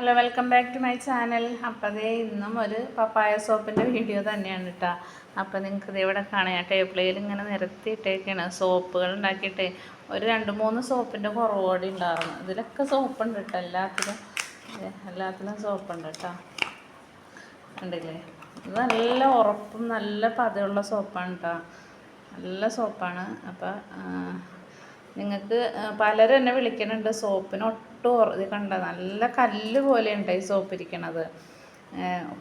Hello, welcome back to my channel. അപ്പോൾ അതേ ഇന്നും ഒരു പപ്പായ സോപ്പിൻ്റെ വീഡിയോ തന്നെയാണ് കേട്ടോ. അപ്പോൾ നിങ്ങൾക്ക് ഇത് ഇവിടെ കാണാം, ഞാൻ ടേബിളിൽ ഇങ്ങനെ നിരത്തിയിട്ടേക്കാണ് സോപ്പുകൾ ഉണ്ടാക്കിയിട്ട്. ഒരു 2-3 സോപ്പിൻ്റെ കുറവോടെ ഉണ്ടായിരുന്നു. ഇതിലൊക്കെ സോപ്പുണ്ട് കേട്ടോ, എല്ലാത്തിലും സോപ്പുണ്ട് കേട്ടോ. കണ്ടില്ലേ, ഇത് നല്ല ഉറപ്പും നല്ല പതയുള്ള സോപ്പാണ് കേട്ടോ, നല്ല സോപ്പാണ്. അപ്പോൾ നിങ്ങൾക്ക് പലരും എന്നെ വിളിക്കുന്നുണ്ട് സോപ്പിന് ഒട്ടും ഇത് കണ്ട നല്ല കല്ല് പോലെ ഉണ്ട് ഈ സോപ്പ് ഇരിക്കണത്.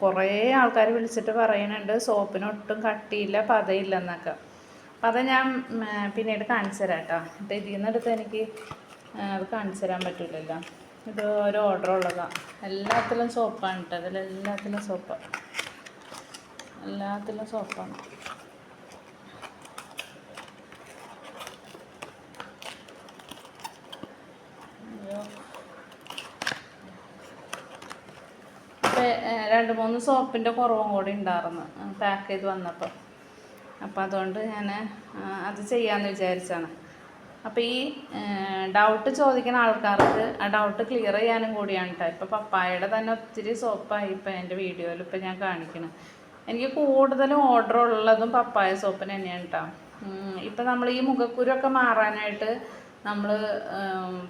കുറേ ആൾക്കാർ വിളിച്ചിട്ട് പറയുന്നുണ്ട് സോപ്പിന് ഒട്ടും കട്ടിയില്ല, പതയില്ല എന്നൊക്കെ. അപ്പം അത് ഞാൻ പിന്നീട് കാണിച്ചു തരാം കേട്ടോ. എന്നിട്ട് ഇതിൽ നിന്നെടുത്ത് എനിക്ക് അത് കാണിച്ചു തരാൻ പറ്റില്ലല്ലോ. ഇത് ഒരു ഓർഡർ ഉള്ളതാണ്. എല്ലാത്തിലും സോപ്പാണ് കേട്ടോ, അതിലെല്ലാത്തിലും സോപ്പാണ്, എല്ലാത്തിലും സോപ്പാണ്. അപ്പോൾ 2-3 സോപ്പിൻ്റെ കുറവും കൂടി ഉണ്ടായിരുന്നു പാക്ക് ചെയ്ത് വന്നപ്പോൾ. അപ്പോൾ അതുകൊണ്ട് ഞാൻ അത് ചെയ്യാമെന്ന് വിചാരിച്ചാണ്. അപ്പോൾ ഈ ഡൗട്ട് ചോദിക്കുന്ന ആൾക്കാർക്ക് ആ ഡൗട്ട് ക്ലിയർ ചെയ്യാനും കൂടിയാണ് കേട്ടോ. ഇപ്പോൾ പപ്പായയുടെ തന്നെ ഒത്തിരി സോപ്പായി ഇപ്പോൾ എൻ്റെ വീഡിയോയിൽ ഇപ്പോൾ ഞാൻ കാണിക്കണം. എനിക്ക് കൂടുതലും ഓർഡർ ഉള്ളതും പപ്പായ സോപ്പിന് തന്നെയാണ് കേട്ടോ. ഇപ്പോൾ നമ്മൾ ഈ മുഖക്കുരൊക്കെ മാറാനായിട്ട് നമ്മൾ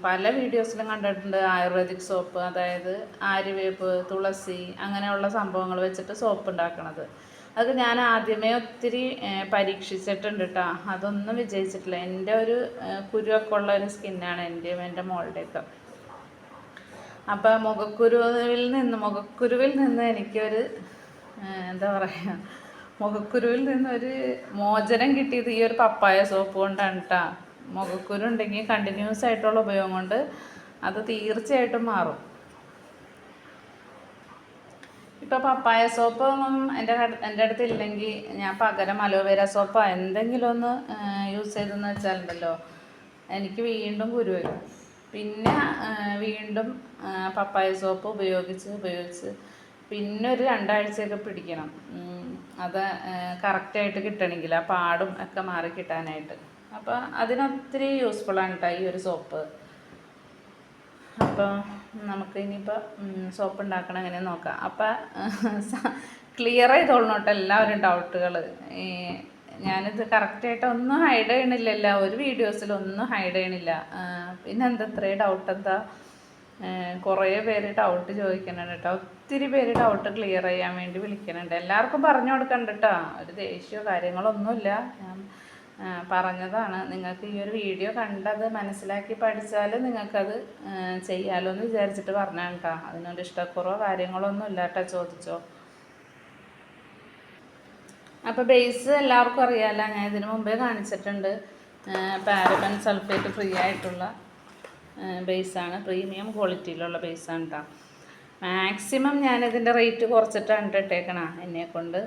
പല വീഡിയോസിലും കണ്ടിട്ടുണ്ട് ആയുർവേദിക് സോപ്പ്, അതായത് ആര്യവേപ്പ്, തുളസി അങ്ങനെയുള്ള സംഭവങ്ങൾ വെച്ചിട്ട് സോപ്പ് ഉണ്ടാക്കണത്. അത് ഞാൻ ആദ്യമേ ഒത്തിരി പരീക്ഷിച്ചിട്ടുണ്ട് കേട്ടോ. അതൊന്നും വിജയിച്ചിട്ടില്ല. എൻ്റെ ഒരു കുരുവൊക്കെ ഉള്ള ഒരു സ്കിന്നാണ് എൻ്റെ മോളുടെയൊക്കെ. അപ്പോൾ മുഖക്കുരുവിൽ നിന്ന് എനിക്കൊരു എന്താ പറയുക, മുഖക്കുരുവിൽ നിന്നൊരു മോചനം കിട്ടിയത് ഈ ഒരു പപ്പായ സോപ്പ് കൊണ്ടാണ് കേട്ടോ. മുഖക്കുരു ഉണ്ടെങ്കിൽ കണ്ടിന്യൂസ് ആയിട്ടുള്ള ഉപയോഗം കൊണ്ട് അത് തീർച്ചയായിട്ടും മാറും. ഇപ്പോൾ പപ്പായ സോപ്പ് ഒന്നും എൻ്റെ അടുത്ത് ഇല്ലെങ്കിൽ ഞാൻ പകരം അലോവേര സോപ്പോ എന്തെങ്കിലും ഒന്ന് യൂസ് ചെയ്തെന്ന് വെച്ചാലുണ്ടല്ലോ, എനിക്ക് വീണ്ടും കുരു വരും. പിന്നെ വീണ്ടും പപ്പായ സോപ്പ് ഉപയോഗിച്ച് പിന്നെ ഒരു 2 ആഴ്ചയൊക്കെ പിടിക്കണം അത് കറക്റ്റായിട്ട് കിട്ടണമെങ്കിൽ, ആ പാടും ഒക്കെ മാറി കിട്ടാനായിട്ട്. അപ്പോൾ അതിനൊത്തിരി യൂസ്ഫുള്ളാണ് കേട്ടോ ഈ ഒരു സോപ്പ്. അപ്പോൾ നമുക്ക് ഇനിയിപ്പോൾ സോപ്പ് ഉണ്ടാക്കണം എങ്ങനെ നോക്കാം. അപ്പോൾ ക്ലിയർ ചെയ്തോളണം കേട്ടോ എല്ലാവരും ഡൗട്ടുകൾ. ഞാനിത് കറക്റ്റായിട്ട് ഒന്നും ഹൈഡ് ചെയ്യണില്ലല്ലോ, ഒരു വീഡിയോസിലൊന്നും ഹൈഡ് ചെയ്യണില്ല. പിന്നെ ഇത്രയും ഡൗട്ട് എന്താ, കുറേ പേര് ഡൗട്ട് ചോദിക്കുന്നുണ്ട് കേട്ടോ. ഒത്തിരി പേര് ഡൗട്ട് ക്ലിയർ ചെയ്യാൻ വേണ്ടി വിളിക്കുന്നുണ്ട്. എല്ലാവർക്കും പറഞ്ഞു കൊടുക്കണ്ട കേട്ടോ, ഒരു ദേഷ്യമോ കാര്യങ്ങളൊന്നുമില്ല. ഞാൻ പറഞ്ഞതാണ്. നിങ്ങൾക്ക് ഈ ഒരു വീഡിയോ കണ്ടത് മനസ്സിലാക്കി പഠിച്ചാൽ നിങ്ങൾക്കത് ചെയ്യാമല്ലോ എന്ന് വിചാരിച്ചിട്ട് പറഞ്ഞാണ് കേട്ടോ. അതിനൊരു ഇഷ്ടക്കുറവോ കാര്യങ്ങളൊന്നും ഇല്ല കേട്ടോ, ചോദിച്ചോ. അപ്പോൾ ബേസ് എല്ലാവർക്കും അറിയാമല്ലോ, ഞാൻ ഇതിനു മുമ്പേ കാണിച്ചിട്ടുണ്ട്. പാരബൻ സൾഫേറ്റ് ഫ്രീ ആയിട്ടുള്ള ബേസാണ്, പ്രീമിയം ക്വാളിറ്റിയിലുള്ള ബേസാണ് കേട്ടോ. മാക്സിമം ഞാനിതിൻ്റെ റേറ്റ് കുറച്ചിട്ടാണ് ഇട്ടേക്കണം, എന്നെക്കൊണ്ട്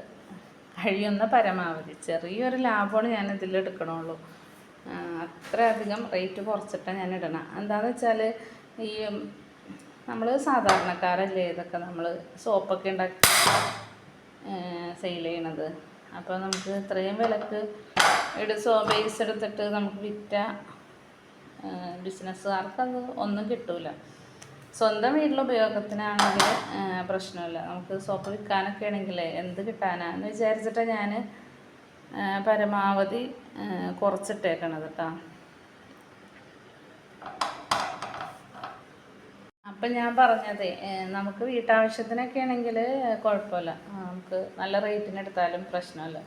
കഴിയുന്ന പരമാവധി. ചെറിയൊരു ലാഭമാണ് ഞാൻ ഇതിലെടുക്കണുള്ളൂ. അത്രയധികം റേറ്റ് കുറച്ചിട്ടാണ് ഞാൻ ഇടണം. എന്താണെന്ന് വെച്ചാൽ ഈ നമ്മൾ സാധാരണക്കാരല്ലേ ഇതൊക്കെ നമ്മൾ സോപ്പൊക്കെ ഉണ്ടാക്കി സെയിൽ ചെയ്യണത്. അപ്പോൾ നമുക്ക് ഇത്രയും വിലക്ക് ബേസ് എടുത്തിട്ട് നമുക്ക് വിറ്റ ബിസിനസ്സുകാർക്കത് ഒന്നും കിട്ടൂല. സ്വന്തം വീട്ടിലെ ഉപയോഗത്തിനാണെങ്കിൽ പ്രശ്നമില്ല. നമുക്ക് സോപ്പ് വിൽക്കാനൊക്കെ ആണെങ്കിൽ എന്ത് കിട്ടാനാന്ന് വിചാരിച്ചിട്ടാണ് ഞാൻ പരമാവധി കുറച്ചിട്ടേക്കണത് കേട്ടോ. അപ്പം ഞാൻ പറഞ്ഞത് നമുക്ക് വീട്ടാവശ്യത്തിനൊക്കെ ആണെങ്കിൽ കുഴപ്പമില്ല, നമുക്ക് നല്ല റേറ്റിനെടുത്താലും പ്രശ്നമില്ല.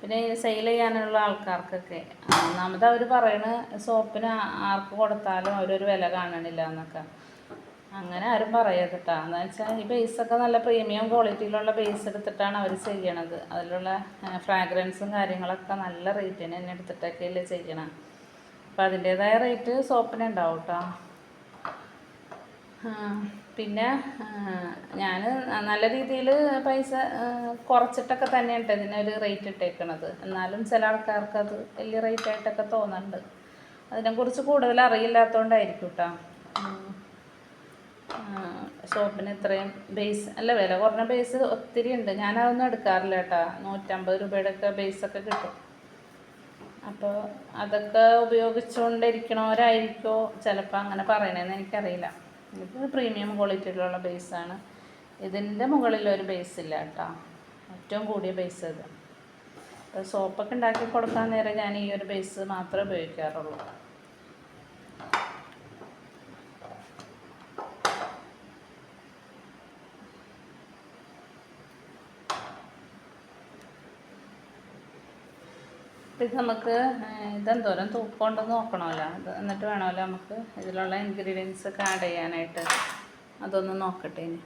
പിന്നെ സെയിൽ ചെയ്യാനുള്ള ആൾക്കാർക്കൊക്കെ ഒന്നാമത് അവർ പറയണ സോപ്പിന് ആർക്ക് കൊടുത്താലും അവരൊരു വില കാണണില്ല എന്നൊക്കെ. അങ്ങനെ ആരും പറയരുത് കേട്ടോ. എന്താ വെച്ചാൽ ഈ ബേസൊക്കെ നല്ല പ്രീമിയം ക്വാളിറ്റിയിലുള്ള ബേസ് എടുത്തിട്ടാണ് അവർ ചെയ്യണത്. അതിലുള്ള ഫ്രാഗ്രൻസും കാര്യങ്ങളൊക്കെ നല്ല റേറ്റിന് തന്നെ എടുത്തിട്ടൊക്കെയല്ലേ ചെയ്യണം. അപ്പം അതിൻ്റേതായ റേറ്റ് സോപ്പിന് ഉണ്ടാവും കേട്ടോ. പിന്നെ ഞാൻ നല്ല രീതിയിൽ പൈസ കുറച്ചിട്ടൊക്കെ തന്നെയാണ് ഇതിനൊരു റേറ്റ് ഇട്ടേക്കണത്. എന്നാലും ചില ആൾക്കാർക്ക് അത് വലിയ റേറ്റായിട്ടൊക്കെ തോന്നുന്നുണ്ട്. അതിനെക്കുറിച്ച് കൂടുതൽ അറിയില്ലാത്തതുകൊണ്ടായിരിക്കും കേട്ടോ. ഷോപ്പിന് ഇത്രയും ബേസ് അല്ല, വില കുറഞ്ഞ ബേസ് ഒത്തിരി ഉണ്ട്. ഞാനതൊന്നും എടുക്കാറില്ല കേട്ടോ. 150 രൂപയുടെയൊക്കെ ബേസൊക്കെ കിട്ടും. അപ്പോൾ അതൊക്കെ ഉപയോഗിച്ചുകൊണ്ടിരിക്കണവരായിരിക്കുമോ ചിലപ്പോൾ അങ്ങനെ പറയണതെന്ന് എനിക്കറിയില്ല. ഇത് പ്രീമിയം ക്വാളിറ്റിയിലുള്ള ബേസാണ്. ഇതിൻ്റെ മുകളിലൊരു ബേസ് ഇല്ല കേട്ടോ, ഏറ്റവും കൂടിയ ബേസ് ഇത്. അപ്പോൾ സോപ്പൊക്കെ ഉണ്ടാക്കി കൊടുക്കാൻ നേരം ഞാൻ ഈ ഒരു ബേസ് മാത്രമേ ഉപയോഗിക്കാറുള്ളൂ. ഇത് നമുക്ക് ഇതെന്തോരം തൂക്കമുണ്ടെന്ന് നോക്കണമല്ലോ, എന്നിട്ട് വേണമല്ലോ നമുക്ക് ഇതിലുള്ള ഇൻഗ്രീഡിയൻസ് ഒക്കെ ആഡ് ചെയ്യാനായിട്ട്. അതൊന്ന് നോക്കട്ടെ. ഇനി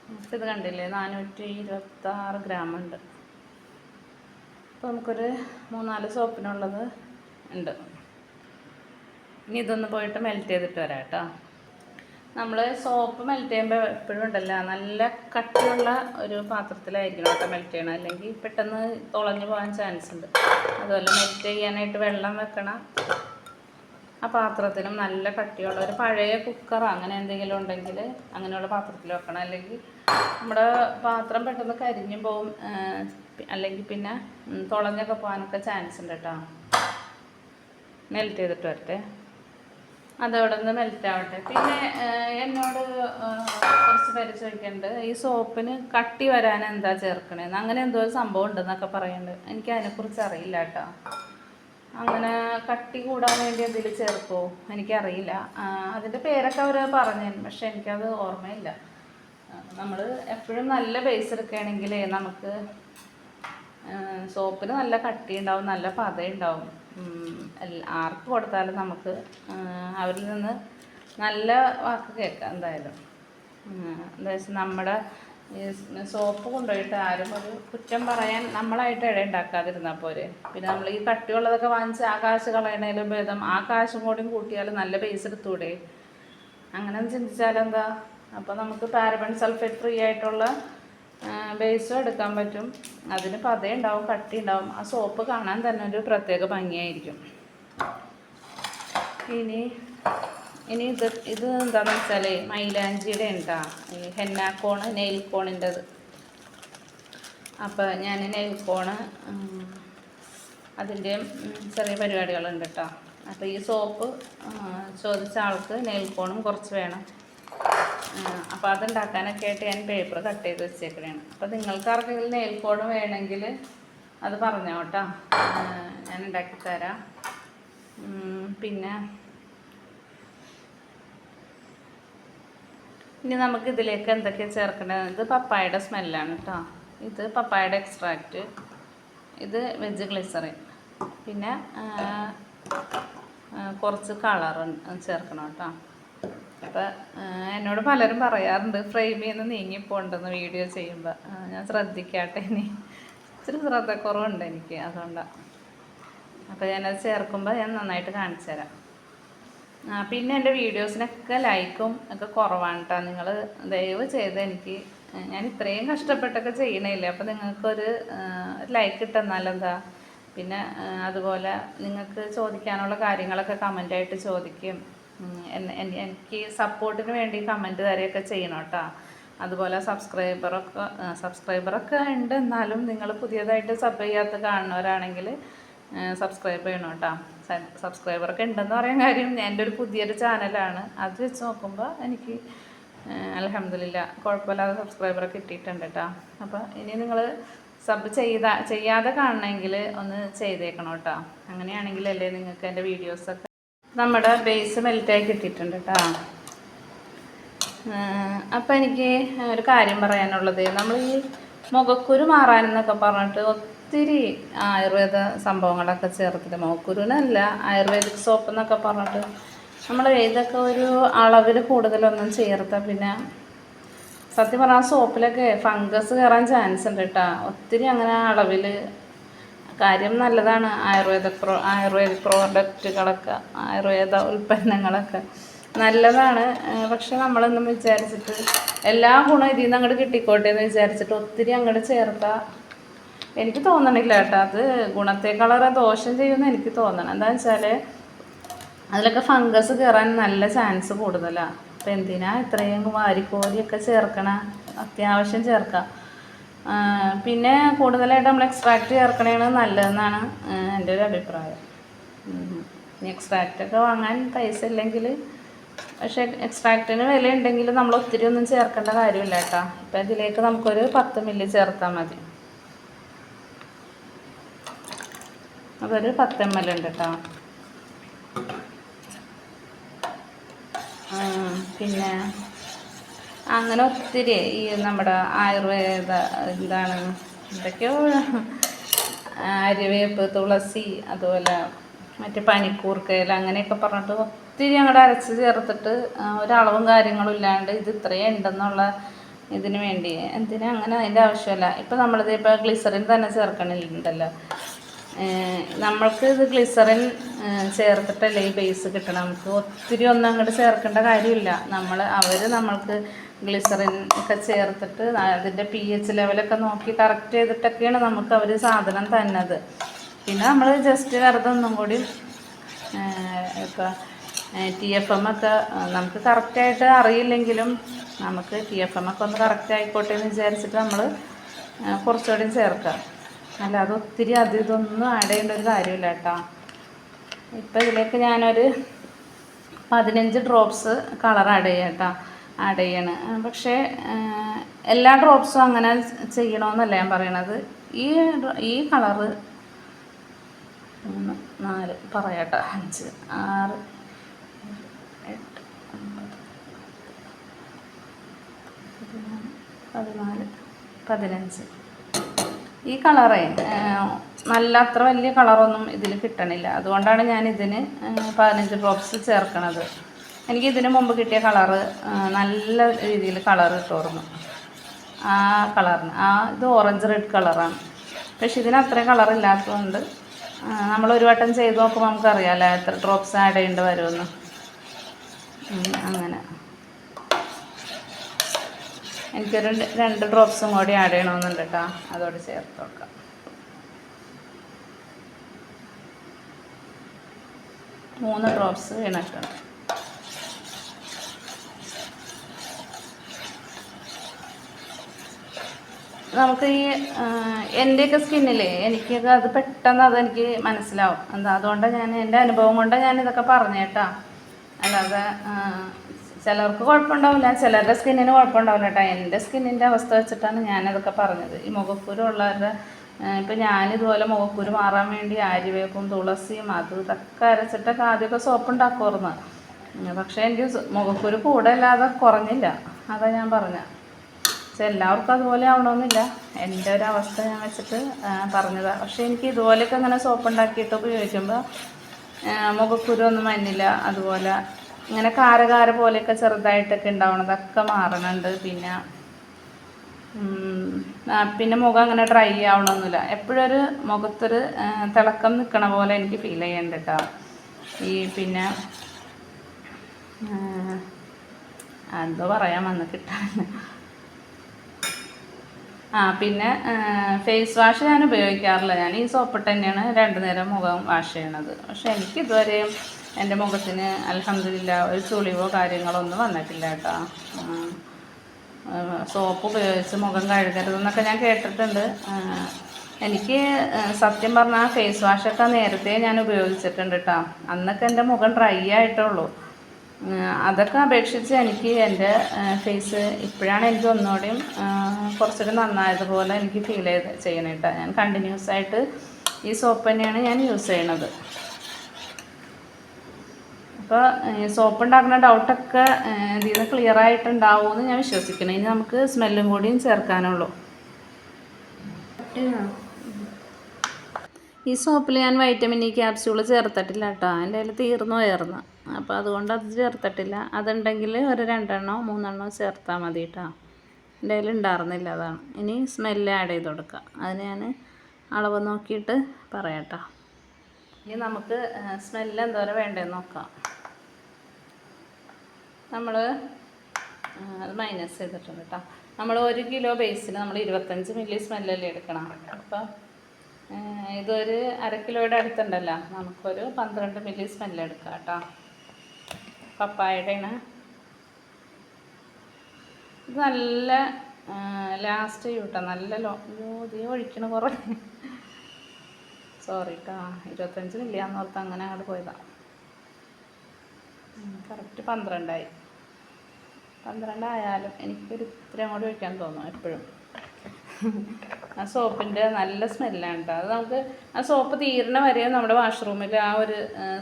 നമുക്കിത് കണ്ടില്ലേ 426 ഗ്രാമുണ്ട്. അപ്പോൾ നമുക്കൊരു 3-4 സോപ്പിനുള്ളത് ഉണ്ട്. ഇനി ഇതൊന്ന് പോയിട്ട് മെൽറ്റ് ചെയ്തിട്ട് വരാം കേട്ടോ. നമ്മൾ സോപ്പ് മെൽറ്റ് ചെയ്യുമ്പോൾ എപ്പോഴും ഉണ്ടല്ലോ നല്ല കട്ടിയുള്ള ഒരു പാത്രത്തിലായിരിക്കണം കേട്ടോ മെൽറ്റ് ചെയ്യണം, അല്ലെങ്കിൽ പെട്ടെന്ന് തുളഞ്ഞു പോകാൻ ചാൻസ് ഉണ്ട്. അതുപോലെ മെൽറ്റ് ചെയ്യാനായിട്ട് വെള്ളം വെക്കണം. ആ പാത്രത്തിനും നല്ല കട്ടിയുള്ള ഒരു പഴയ കുക്കറോ അങ്ങനെ എന്തെങ്കിലും ഉണ്ടെങ്കിൽ അങ്ങനെയുള്ള പാത്രത്തിൽ വെക്കണം, അല്ലെങ്കിൽ നമ്മുടെ പാത്രം പെട്ടെന്ന് കരിഞ്ഞു പോവും, അല്ലെങ്കിൽ പിന്നെ തുളഞ്ഞൊക്കെ പോകാനൊക്കെ ചാൻസ് ഉണ്ട് കേട്ടോ. മെൽറ്റ് ചെയ്തിട്ട് വരട്ടെ, അതവിടെ നിന്ന് മെൽറ്റ് ആവട്ടെ. പിന്നെ എന്നോട് കുറച്ച് പേര് ചോദിക്കുന്നുണ്ട് ഈ സോപ്പിന് കട്ടി വരാൻ എന്താ ചേർക്കണേന്ന്, അങ്ങനെ എന്തോ ഒരു സംഭവം ഉണ്ടെന്നൊക്കെ പറയുന്നുണ്ട്. എനിക്ക് അതിനെക്കുറിച്ച് അറിയില്ല കേട്ടോ. അങ്ങനെ കട്ടി കൂടാൻ വേണ്ടി എന്തെങ്കിലും ചേർക്കുമോ എനിക്കറിയില്ല. അതിൻ്റെ പേരൊക്കെ അവർ പറഞ്ഞു, പക്ഷെ എനിക്കത് ഓർമ്മയില്ല. നമ്മൾ എപ്പോഴും നല്ല ബേസ് എടുക്കുകയാണെങ്കിൽ നമുക്ക് സോപ്പിന് നല്ല കട്ടി ഉണ്ടാവും, നല്ല പതയുണ്ടാവും. ആർക്ക് കൊടുത്താലും നമുക്ക് അവരിൽ നിന്ന് നല്ല വാക്ക് കേൾക്കാം എന്തായാലും. എന്താ വെച്ചാൽ നമ്മുടെ ഈ സോപ്പ് കൊണ്ടുപോയിട്ട് ആരും ഒരു കുറ്റം പറയാൻ നമ്മളായിട്ട് ഇടയുണ്ടാക്കാതിരുന്നാൽ പോരെ. പിന്നെ നമ്മൾ ഈ കട്ടിയുള്ളതൊക്കെ വാങ്ങിച്ച് ആ കാശ് കളയണേലും ഭേദം ആ കാശും കൂടി കൂട്ടിയാലും നല്ല പൈസ എടുത്തൂടെ. അങ്ങനെ ചിന്തിച്ചാലെന്താ. അപ്പോൾ നമുക്ക് പാരബൻ സൾഫേറ്റ് ഫ്രീ ആയിട്ടുള്ള ബേസും എടുക്കാൻ പറ്റും. അതിന് പതയുണ്ടാവും, കട്ടി ഉണ്ടാവും. ആ സോപ്പ് കാണാൻ തന്നെ ഒരു പ്രത്യേക ഭംഗിയായിരിക്കും. ഇനി ഇത് എന്താണെന്ന് വെച്ചാൽ മൈലാഞ്ചിയുടെ ഉണ്ടാ ഈ ഹെന്നാക്കോണ് നെയിൽ കോണിൻ്റെത്. അപ്പോൾ ഞാൻ നെയിൽ കോണ് അതിൻ്റെ ചെറിയ പരിപാടികളുണ്ട് കേട്ടോ. അപ്പോൾ ഈ സോപ്പ് ചോദിച്ച ആൾക്ക് നെയിൽ കോണും കുറച്ച് വേണം. അപ്പോൾ അതുണ്ടാക്കാനൊക്കെ ആയിട്ട് ഞാൻ പേപ്പർ കട്ട് ചെയ്ത് വെച്ചേക്കണേണ്. അപ്പോൾ നിങ്ങൾക്ക് ആർക്കെങ്കിലും നെയിൽ കോൺ വേണമെങ്കിൽ അത് പറഞ്ഞോ കേട്ടോ, ഞാൻ ഉണ്ടാക്കിത്തരാം. പിന്നെ ഇനി നമുക്ക് ഇതിലേക്ക് എന്തൊക്കെയാണ് ചേർക്കേണ്ടത്. ഇത് പപ്പായയുടെ സ്മെല്ലാണ് കേട്ടോ. ഇത് പപ്പായയുടെ എക്സ്ട്രാക്റ്റ്, ഇത് വെജ് ഗ്ലിസറിൻ, പിന്നെ കുറച്ച് കളർ ചേർക്കണം കേട്ടോ. അപ്പോൾ എന്നോട് പലരും പറയാറുണ്ട് ഫ്രെയിമിൽ നിന്ന് നീങ്ങിപ്പോണ്ടെന്ന് വീഡിയോ ചെയ്യുമ്പോൾ. ഞാൻ ശ്രദ്ധിക്കാട്ടെ, ഇനി ഇച്ചിരി ശ്രദ്ധക്കുറവുണ്ട് എനിക്ക്, അതുകൊണ്ടാണ്. അപ്പോൾ ഞാനത് ചേർക്കുമ്പോൾ ഞാൻ നന്നായിട്ട് കാണിച്ചു തരാം. പിന്നെ എൻ്റെ വീഡിയോസിനൊക്കെ ലൈക്കും ഒക്കെ കുറവാണ് കേട്ടോ. നിങ്ങൾ ദയവ് ചെയ്ത് എനിക്ക്, ഞാൻ ഇത്രയും കഷ്ടപ്പെട്ടൊക്കെ ചെയ്യണില്ലേ, അപ്പോൾ നിങ്ങൾക്കൊരു ലൈക്ക് കിട്ടുന്നാലെന്താ. പിന്നെ അതുപോലെ നിങ്ങൾക്ക് ചോദിക്കാനുള്ള കാര്യങ്ങളൊക്കെ കമൻ്റായിട്ട് ചോദിക്കും. എനിക്ക് സപ്പോർട്ടിന് വേണ്ടി കമൻറ്റ് തരികയൊക്കെ ചെയ്യണം കേട്ടോ. അതുപോലെ സബ്സ്ക്രൈബറൊക്കെ ഉണ്ട്, എന്നാലും നിങ്ങൾ പുതിയതായിട്ട് സബ് ചെയ്യാത്ത കാണുന്നവരാണെങ്കിൽ സബ്സ്ക്രൈബ് ചെയ്യണം കേട്ടോ. സബ്സ്ക്രൈബറൊക്കെ ഉണ്ടെന്ന് പറയാൻ കാര്യം എൻ്റെ ഒരു പുതിയൊരു ചാനലാണ്. അത് വെച്ച് നോക്കുമ്പോൾ എനിക്ക് അൽഹംദുലില്ലാ കുഴപ്പമില്ലാതെ സബ്സ്ക്രൈബറൊക്കെ കിട്ടിയിട്ടുണ്ട് കേട്ടോ. അപ്പോൾ ഇനി നിങ്ങൾ സബ് ചെയ്യാതെ കാണണമെങ്കിൽ ഒന്ന് ചെയ്തേക്കണം കേട്ടോ. അങ്ങനെയാണെങ്കിലല്ലേ നിങ്ങൾക്ക് എൻ്റെ വീഡിയോസൊക്കെ. നമ്മുടെ ബേസ് മെൽറ്റായി കിട്ടിയിട്ടുണ്ട് കേട്ടോ. അപ്പോൾ എനിക്ക് ഒരു കാര്യം പറയാനുള്ളത്, നമ്മൾ ഈ മുഖക്കുരു മാറാനെന്നൊക്കെ പറഞ്ഞിട്ട് ഒത്തിരി ആയുർവേദ സംഭവങ്ങളൊക്കെ ചേർത്തിട്ട്, മുഖക്കുരുവിനല്ല ആയുർവേദിക് സോപ്പ് എന്നൊക്കെ പറഞ്ഞിട്ട് നമ്മൾ ഇതൊക്കെ ഒരു അളവിൽ കൂടുതലൊന്നും ചേർത്താൽ പിന്നെ സത്യം പറഞ്ഞാൽ സോപ്പിലൊക്കെ ഫംഗസ് കയറാൻ ചാൻസ് ഉണ്ട് കേട്ടോ. ഒത്തിരി അങ്ങനെ അളവിൽ കാര്യം നല്ലതാണ്. ആയുർവേദിക് പ്രോഡക്റ്റുകളൊക്കെ, ആയുർവേദ ഉൽപ്പന്നങ്ങളൊക്കെ നല്ലതാണ്. പക്ഷെ നമ്മളൊന്നും വിചാരിച്ചിട്ട് എല്ലാ ഗുണം ഇതിൽ നിന്ന് അങ്ങോട്ട് കിട്ടിക്കോട്ടെ എന്ന് വിചാരിച്ചിട്ട് ഒത്തിരി അങ്ങോട്ട് ചേർത്താൽ എനിക്ക് തോന്നണില്ല കേട്ടോ. അത് ഗുണത്തേക്കാളേറെ ദോഷം ചെയ്യുമെന്ന് എനിക്ക് തോന്നണം. എന്താണെന്ന് വെച്ചാൽ അതിലൊക്കെ ഫംഗസ് കയറാൻ നല്ല ചാൻസ് കൂടുതലാണ്. അപ്പോൾ എന്തിനാ ഇത്രയും വാരിക്കോരിയൊക്കെ ചേർക്കണം, അത്യാവശ്യം ചേർക്കാം. പിന്നെ കൂടുതലായിട്ട് നമ്മൾ എക്സ്ട്രാക്റ്റ് ചേർക്കണതാണ് നല്ലതെന്നാണ് എൻ്റെ ഒരു അഭിപ്രായം. എക്സ്ട്രാക്റ്റൊക്കെ വാങ്ങാൻ പൈസ ഇല്ലെങ്കിൽ പക്ഷേ എക്സ്ട്രാക്റ്റിന് വില ഉണ്ടെങ്കിലും നമ്മൾ ഒത്തിരി ഒന്നും ചേർക്കേണ്ട കാര്യമില്ല കേട്ടോ. ഇപ്പം ഇതിലേക്ക് നമുക്കൊരു 10 മില്ലി ചേർത്താൽ മതി. അതൊരു 10 ml ഉണ്ട് കേട്ടോ. പിന്നെ അങ്ങനെ ഒത്തിരി ഈ നമ്മുടെ ആയുർവേദ എന്താണ് എന്തൊക്കെയോ അരിവേപ്പ്, തുളസി, അതുപോലെ മറ്റേ പനിക്കൂർക്കയില അങ്ങനെയൊക്കെ പറഞ്ഞിട്ട് ഒത്തിരി അങ്ങോട്ട് അരച്ച് ചേർത്തിട്ട് ഒരളവും കാര്യങ്ങളും ഇല്ലാണ്ട് ഇത് ഇത്രയും ഉണ്ടെന്നുള്ള ഇതിന് വേണ്ടി എന്തിനാ അങ്ങനെ അതിൻ്റെ ആവശ്യമില്ല. ഇപ്പം നമ്മളിത് ഇപ്പോൾ ഗ്ലിസറിൻ തന്നെ ചേർക്കണില്ലല്ലോ. നമ്മൾക്ക് ഇത് ഗ്ലിസറിൻ ചേർത്തിട്ടല്ലേ ഈ ബേസ് കിട്ടണം. നമുക്ക് ഒത്തിരി ഒന്നും അങ്ങോട്ട് ചേർക്കേണ്ട കാര്യമില്ല. അവർ നമ്മൾക്ക് ഗ്ലിസറിൻ ഒക്കെ ചേർത്തിട്ട് അതിൻ്റെ pH ലെവലൊക്കെ നോക്കി കറക്റ്റ് ചെയ്തിട്ടൊക്കെയാണ് നമുക്ക് അവർ സാധനം തന്നത്. പിന്നെ നമ്മൾ ജസ്റ്റ് വെറുതെ ഒന്നും കൂടി ഇപ്പോൾ TFM ഒക്കെ നമുക്ക് കറക്റ്റായിട്ട് അറിയില്ലെങ്കിലും നമുക്ക് TFM ഒക്കെ ഒന്ന് കറക്റ്റ് ആയിക്കോട്ടെ എന്ന് വിചാരിച്ചിട്ട് നമ്മൾ കുറച്ചുകൂടി ചേർക്കാം. അല്ലാതെ ഒത്തിരി ഇതൊന്നും ആഡ് ചെയ്യേണ്ട ഒരു കാര്യമില്ല കേട്ടോ. ഇപ്പം ഇതിലേക്ക് ഞാനൊരു 15 ഡ്രോപ്സ് കളർ ആഡ് ചെയ്യണം. പക്ഷേ എല്ലാ ഡ്രോപ്സും അങ്ങനെ ചെയ്യണമെന്നല്ല ഞാൻ പറയണത്. ഈ കളറ് 3, 4 പറയാട്ടോ 5, 6, 8, 9, 10, 15 ഈ കളറേ നല്ല അത്ര വലിയ കളറൊന്നും ഇതിൽ കിട്ടണില്ല. അതുകൊണ്ടാണ് ഞാൻ ഇതിന് 15 ഡ്രോപ്സ് ചേർക്കണത്. എനിക്ക് ഇതിന് മുമ്പ് കിട്ടിയ കളറ് നല്ല രീതിയിൽ കളർ കിട്ടുമായിരുന്നു. ആ കളറിന് ഇത് ഓറഞ്ച് റെഡ് കളറാണ്. പക്ഷെ ഇതിന് അത്രയും കളറില്ലാത്തതുകൊണ്ട് നമ്മളൊരു വട്ടം ചെയ്ത് നോക്കുമ്പോൾ നമുക്കറിയാമല്ലോ എത്ര ഡ്രോപ്സ് ആഡ് ചെയ്യേണ്ടി വരുമെന്ന്. അങ്ങനെ എനിക്കൊരു 2 ഡ്രോപ്സും കൂടി ആഡ് ചെയ്യണമെന്നുണ്ട് കേട്ടോ. അതോടെ ചേർത്ത് വെക്കാം. മൂന്ന് ഡ്രോപ്സ് വീണിട്ടുണ്ട്. നമുക്ക് ഈ എൻ്റെയൊക്കെ സ്കിന്നിലേ എനിക്കൊക്കെ അത് പെട്ടെന്ന് അതെനിക്ക് മനസ്സിലാവും. അതുകൊണ്ടാണ് ഞാൻ എൻ്റെ അനുഭവം കൊണ്ടാണ് ഞാനിതൊക്കെ പറഞ്ഞേട്ടാ. അല്ലാതെ ചിലർക്ക് കുഴപ്പമുണ്ടാവില്ല, ചിലരുടെ സ്കിന്നിന് കുഴപ്പമുണ്ടാവില്ല കേട്ടോ. എൻ്റെ സ്കിന്നിൻ്റെ അവസ്ഥ വെച്ചിട്ടാണ് ഞാനതൊക്കെ പറഞ്ഞത്. ഈ മുഖക്കുരു ഉള്ളവരുടെ ഇപ്പം ഞാനിതുപോലെ മുഖക്കുരു മാറാൻ വേണ്ടി ആര്യവേപ്പും തുളസിയും ഇതൊക്കെ അരച്ചിട്ടൊക്കെ ആദ്യമൊക്കെ സോപ്പ് ഉണ്ടാക്കുമായിരുന്നു. പക്ഷേ എനിക്ക് മുഖക്കുരു കൂടെയല്ലാതെ കുറഞ്ഞില്ല. അതാണ് ഞാൻ പറഞ്ഞത്. പക്ഷെ എല്ലാവർക്കും അതുപോലെ ആവണമെന്നില്ല. എൻ്റെ ഒരു അവസ്ഥ ഞാൻ വെച്ചിട്ട് പറഞ്ഞതാണ്. പക്ഷേ എനിക്ക് ഇതുപോലെയൊക്കെ അങ്ങനെ സോപ്പ് ഉണ്ടാക്കിയിട്ട് ഉപയോഗിക്കുമ്പോൾ മുഖക്കുരു ഒന്നും വന്നില്ല. അതുപോലെ ഇങ്ങനെ കാര പോലെയൊക്കെ ചെറുതായിട്ടൊക്കെ ഉണ്ടാവണതൊക്കെ മാറണുണ്ട്. പിന്നെ മുഖം അങ്ങനെ ഡ്രൈ ആവണമെന്നില്ല. എപ്പോഴും ഒരു മുഖത്തൊരു തിളക്കം നിൽക്കണ പോലെ എനിക്ക് ഫീൽ ചെയ്യുന്നുണ്ട് കേട്ടോ. പിന്നെ എന്തോ പറയാൻ വന്ന് കിട്ടാൻ. പിന്നെ ഫേസ് വാഷ് ഞാൻ ഉപയോഗിക്കാറില്ല. ഞാൻ ഈ സോപ്പിട്ട് തന്നെയാണ് 2 നേരം മുഖം വാഷ് ചെയ്യണത്. പക്ഷെ എനിക്കിതുവരെയും എൻ്റെ മുഖത്തിന് അൽഹംദുലില്ലാ ഒരു ചുളിവോ കാര്യങ്ങളോ ഒന്നും വന്നിട്ടില്ല കേട്ടോ. സോപ്പ് ഉപയോഗിച്ച് മുഖം കഴുകരുതെന്നൊക്കെ ഞാൻ കേട്ടിട്ടുണ്ട്. എനിക്ക് സത്യം പറഞ്ഞാൽ ഫേസ് വാഷൊക്കെ നേരത്തെ ഞാൻ ഉപയോഗിച്ചിട്ടുണ്ട് കേട്ടോ. അന്നൊക്കെ എൻ്റെ മുഖം ഡ്രൈ ആയിട്ടുള്ളൂ. അതൊക്കെ അപേക്ഷിച്ച് എനിക്ക് എൻ്റെ ഫേസ് ഇപ്പോഴാണ് എനിക്ക് ഒന്നുകൂടിയും കുറച്ചുകൂടി നന്നായതുപോലെ എനിക്ക് ഫീൽ ചെയ്യണം കേട്ടോ. ഞാൻ കണ്ടിന്യൂസ് ആയിട്ട് ഈ സോപ്പ് തന്നെയാണ് ഞാൻ യൂസ് ചെയ്യണത്. അപ്പോൾ സോപ്പ് ഉണ്ടാക്കുന്ന ഡൗട്ടൊക്കെ ഇതിൽ നിന്ന് ക്ലിയർ ആയിട്ടുണ്ടാവുമെന്ന് ഞാൻ വിശ്വസിക്കണം. ഇനി നമുക്ക് സ്മെല്ലും കൂടിയും ചേർക്കാനുള്ളൂ. ഈ സോപ്പിൽ ഞാൻ വൈറ്റമിൻ ഇ ക്യാപ്സ്യൂൾ ചേർത്തിട്ടില്ല കേട്ടോ. എൻ്റെ കയ്യിൽ തീർന്നു പോയിരുന്നു. അപ്പോൾ അതുകൊണ്ട് അത് ചേർത്തിട്ടില്ല. അതുണ്ടെങ്കിൽ ഒരു 2 3 ചേർത്താൽ മതി കേട്ടോ. എൻ്റെ കയ്യിൽ ഉണ്ടായിരുന്നില്ല, അതാണ്. ഇനി സ്മെല്ല് ആഡ് ചെയ്ത് കൊടുക്കാം. അതിന് ഞാൻ അളവ് നോക്കിയിട്ട് പറയാം കേട്ടോ. ഇനി നമുക്ക് സ്മെല്ല് എന്തോരം വേണ്ടതെന്ന് നോക്കാം. നമ്മൾ അത് മൈനസ് ചെയ്തിട്ടുണ്ട് കേട്ടോ. നമ്മൾ 1 കിലോ ബേസിന് നമ്മൾ 25 മില്ലി സ്മെല്ലല്ലേ എടുക്കണം. അപ്പം ഇതൊരു 1/2 കിലോയുടെ അടുത്തുണ്ടല്ലോ, നമുക്കൊരു 12 മില്ലി സ്മെല്ല് എടുക്കാം കേട്ടോ. പപ്പായയുടെയാണ് ഇത്. നല്ല ലാസ്റ്റ് ചെയ്യൂട്ടോ. നല്ല തീ ഒഴിക്കണ കുറേ സോറി കേട്ടോ. 25 മില്ലിയാന്ന് ഓർത്ത് അങ്ങനെ അങ്ങോട്ട് പോയതാണ്. കറക്റ്റ് 12ആയി. 12 എനിക്കൊരു ഇത്രയും കൂടി ഒഴിക്കാൻ തോന്നും എപ്പോഴും. ആ സോപ്പിൻ്റെ നല്ല സ്മെല്ലാണ് കേട്ടോ. അത് നമുക്ക് ആ സോപ്പ് തീരണ വരെ നമ്മുടെ വാഷ്റൂമിൽ ആ ഒരു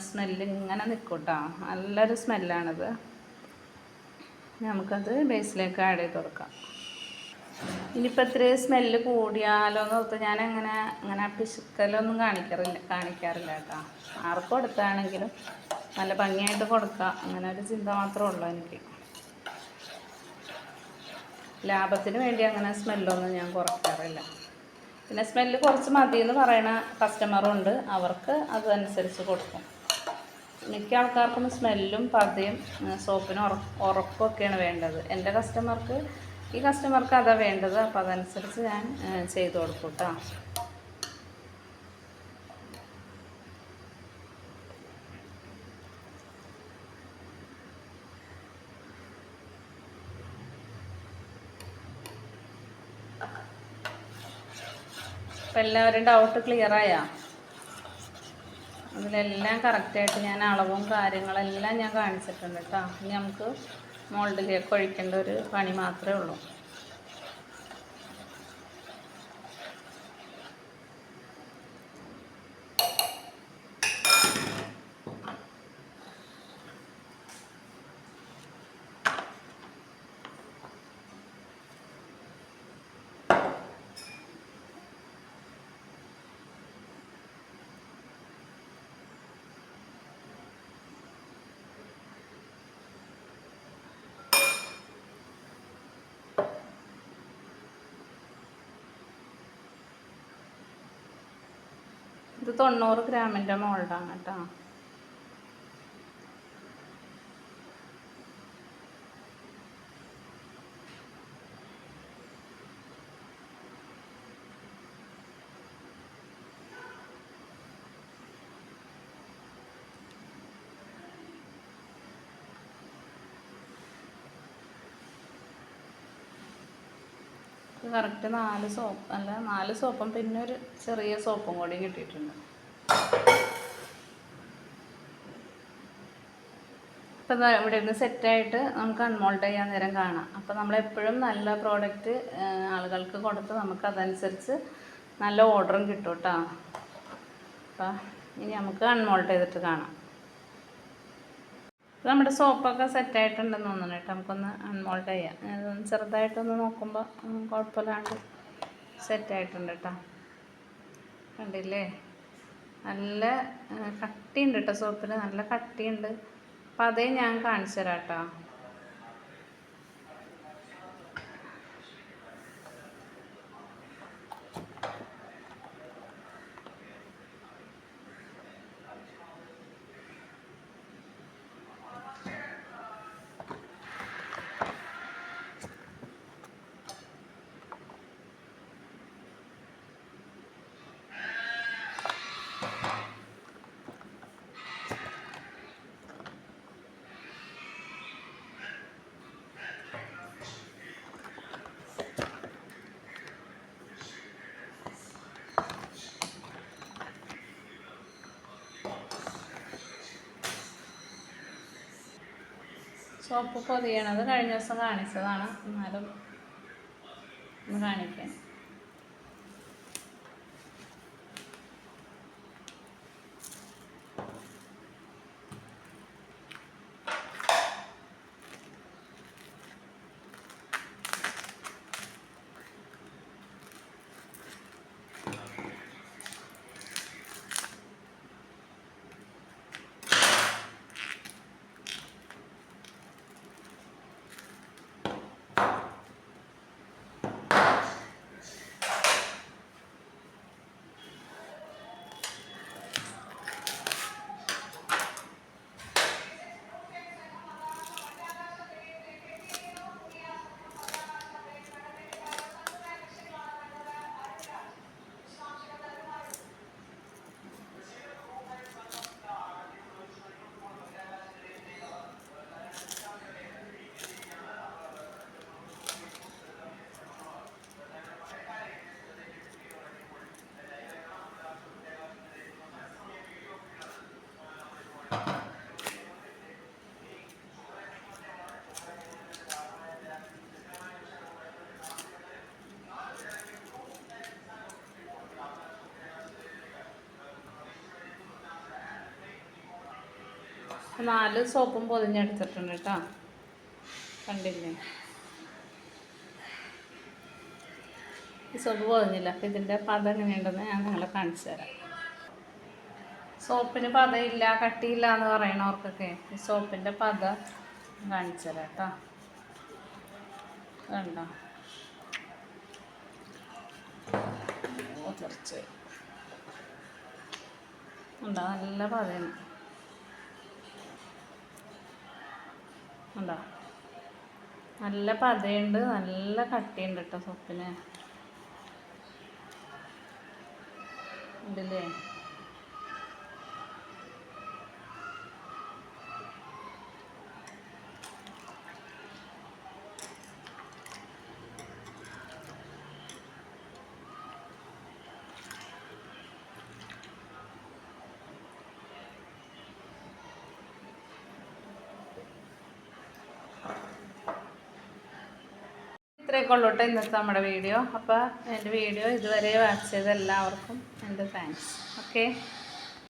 സ്മെല്ല് ഇങ്ങനെ നിൽക്കും കേട്ടോ. നല്ലൊരു സ്മെല്ലാണത്. നമുക്കത് ബേസിലേക്ക് ആഡ് ചെയ്ത് കൊടുക്കാം. ഇനിയിപ്പോൾ ഇത്തിരി സ്മെല്ല് കൂടിയാലോ എന്ന് ഓർത്ത് അങ്ങനെ പിശുക്കലൊന്നും കാണിക്കാറില്ല കേട്ടോ. ആർക്കും കൊടുത്താണെങ്കിലും നല്ല ഭംഗിയായിട്ട് കൊടുക്കുക, അങ്ങനെ ഒരു ചിന്ത മാത്രമേ ഉള്ളൂ എനിക്ക്. ലാഭത്തിന് വേണ്ടി അങ്ങനെ സ്മെല്ലൊന്നും ഞാൻ കുറയ്ക്കാറില്ല. പിന്നെ സ്മെല്ല് കുറച്ച് മതിയെന്ന് പറയുന്ന കസ്റ്റമറും ഉണ്ട്, അവർക്ക് അതനുസരിച്ച് കൊടുക്കും. മിക്ക ആൾക്കാർക്കും സ്മെല്ലും പതയും സോപ്പിന് ഉറപ്പൊക്കെയാണ് വേണ്ടത്. ഈ കസ്റ്റമർക്ക് അതാണ് വേണ്ടത്. അപ്പോൾ അതനുസരിച്ച് ഞാൻ ചെയ്ത് കൊടുക്കും കേട്ടോ. അപ്പോൾ എല്ലാവരും ഡൗട്ട് ക്ലിയറായാ? അതിലെല്ലാം കറക്റ്റായിട്ട് ഞാൻ അളവും കാര്യങ്ങളെല്ലാം ഞാൻ കാണിച്ചിട്ടുണ്ട് കേട്ടോ. ഇനി നമുക്ക് മോൾഡിലേക്ക് ഒഴിക്കേണ്ട ഒരു പണി മാത്രമേ ഉള്ളൂ. ഇത് 90 ഗ്രാമിൻ്റെ മോൾഡാണ് കേട്ടോ. കറക്റ്റ് 4 സോപ്പും പിന്നെ ഒരു ചെറിയ സോപ്പും കൂടി കിട്ടിയിട്ടുണ്ട്. ഇപ്പം ഇവിടെ ഇരുന്ന് സെറ്റായിട്ട് നമുക്ക് അൺമോൾഡ് ചെയ്യാൻ നേരം കാണാം. അപ്പോൾ നമ്മളെപ്പോഴും നല്ല പ്രോഡക്റ്റ് ആളുകൾക്ക് കൊടുത്ത് നമുക്ക് അതനുസരിച്ച് നല്ല ഓർഡറും കിട്ടും കേട്ടോ. അപ്പോൾ ഇനി നമുക്ക് അൺമോൾഡ് ചെയ്തിട്ട് കാണാം. നമ്മുടെ സോപ്പൊക്കെ സെറ്റായിട്ടുണ്ടെന്ന് തോന്നുന്നു കേട്ടോ. നമുക്കൊന്ന് അൺമോൾഡ് ചെയ്യാം. അതൊന്ന് ചെറുതായിട്ടൊന്ന് നോക്കുമ്പോൾ കുഴപ്പമില്ലാണ്ട് സെറ്റായിട്ടുണ്ട് കേട്ടോ. കണ്ടില്ലേ, നല്ല കട്ടിയുണ്ട് കേട്ടോ. സോപ്പിന് നല്ല കട്ടിയുണ്ട്. അപ്പം അതേ ഞാൻ കാണിച്ചു തരാം കേട്ടോ. സോപ്പ് പൊതിയണത് കഴിഞ്ഞ ദിവസം കാണിച്ചതാണ്, എന്നാലും ഒന്ന് കാണിക്കാൻ. 4 സോപ്പും പൊതിഞ്ഞെടുത്തിട്ടുണ്ട് കേട്ടോ. കണ്ടില്ലേ, ഈ സോപ്പ് പൊതിഞ്ഞില്ല. അപ്പം ഇതിൻ്റെ പദം എങ്ങനെയുണ്ടെന്ന് ഞാൻ നിങ്ങളെ കാണിച്ചു തരാം. സോപ്പിന് പതയില്ല, കട്ടിയില്ല എന്ന് പറയണവർക്കൊക്കെ ഈ സോപ്പിൻ്റെ പദം കാണിച്ചു തരാം കേട്ടോ. കണ്ടോ, കുറച്ച് ഉണ്ടോ, നല്ല പതയാണ്. ഉണ്ടോ, നല്ല പതയുണ്ട്, നല്ല കട്ടിയുണ്ട് കേട്ടോ സോപ്പിന്. ഉണ്ടല്ലേ, ഇത്രയൊക്കെ ഉള്ളൂ കേട്ടോ ഇന്നത്തെ നമ്മുടെ വീഡിയോ. അപ്പോൾ എൻ്റെ വീഡിയോ ഇതുവരെ വാച്ച് ചെയ്ത എല്ലാവർക്കും എൻ്റെ താങ്ക്സ്. ഓക്കെ.